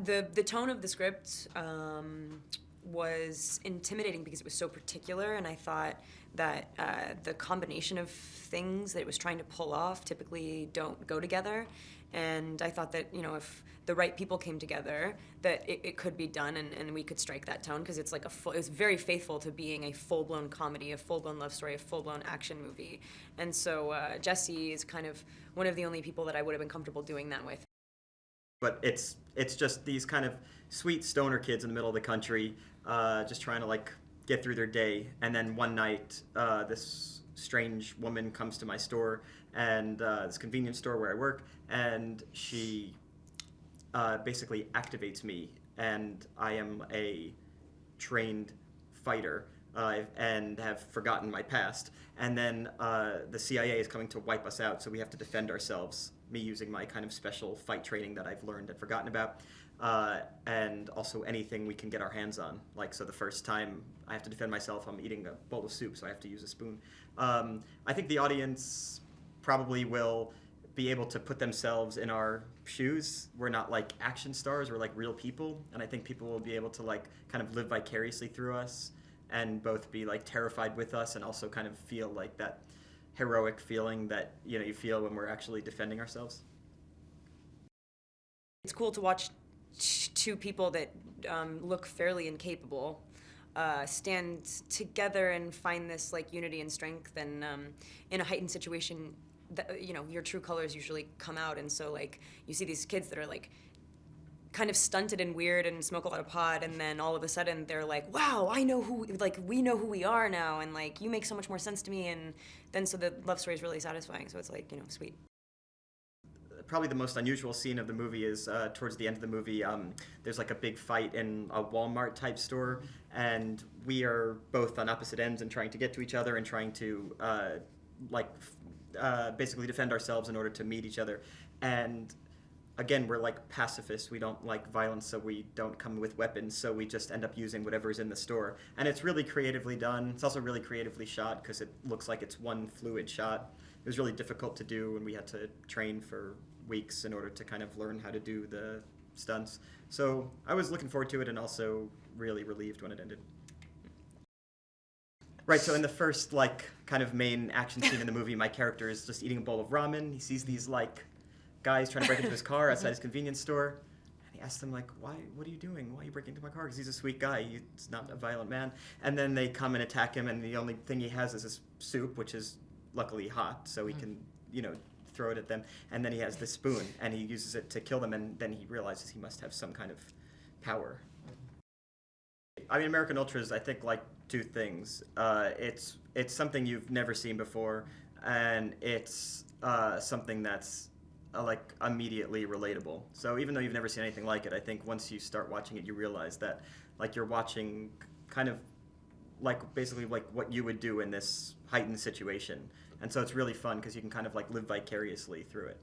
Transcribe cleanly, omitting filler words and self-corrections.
The tone of the script was intimidating because it was so particular, and I thought that the combination of things that it was trying to pull off typically don't go together. And I thought that, if the right people came together, that it could be done, and we could strike that tone, because it's like it's very faithful to being a full-blown comedy, a full-blown love story, a full-blown action movie. And so Jesse is kind of one of the only people that I would have been comfortable doing that with. But it's just these kind of sweet stoner kids in the middle of the country, just trying to like get through their day. And then one night, this strange woman comes to my store, and this convenience store where I work, and she basically activates me, and I am a trained fighter, and have forgotten my past. And then the CIA is coming to wipe us out, so we have to defend ourselves. Me using my kind of special fight training that I've learned and forgotten about, and also anything we can get our hands on. Like, so the first time I have to defend myself, I'm eating a bowl of soup, so I have to use a spoon. I think the audience probably will be able to put themselves in our shoes. We're not like action stars, we're like real people, and I think people will be able to like kind of live vicariously through us and both be like terrified with us and also kind of feel like that heroic feeling that you feel when we're actually defending ourselves. It's cool to watch two people that look fairly incapable stand together and find this like unity and strength, and in a heightened situation, that, your true colors usually come out. And so like you see these kids that are like kind of stunted and weird and smoke a lot of pot, and then all of a sudden they're like, wow, we know who we are now, and like you make so much more sense to me. And then so the love story is really satisfying, so it's like, sweet. Probably the most unusual scene of the movie is towards the end of the movie. There's like a big fight in a Walmart type store, and we are both on opposite ends and trying to get to each other and trying to basically defend ourselves in order to meet each other. And again, we're like pacifists. We don't like violence, so we don't come with weapons. So we just end up using whatever's in the store. And it's really creatively done. It's also really creatively shot because it looks like it's one fluid shot. It was really difficult to do, and we had to train for weeks in order to kind of learn how to do the stunts. So I was looking forward to it and also really relieved when it ended. Right, so in the first like kind of main action scene in the movie, my character is just eating a bowl of ramen. He sees these like guys trying to break into his car outside his convenience store, and he asks them like, "Why? What are you doing? Why are you breaking into my car?" Because he's a sweet guy. He's not a violent man. And then they come and attack him, and the only thing he has is this soup, which is luckily hot, so he can throw it at them. And then he has this spoon, and he uses it to kill them. And then he realizes he must have some kind of power. I mean, American Ultras, I think, like two things. It's something you've never seen before, and it's something that's like immediately relatable. So even though you've never seen anything like it, I think once you start watching it, you realize that like you're watching kind of like basically like what you would do in this heightened situation. And so it's really fun because you can kind of like live vicariously through it.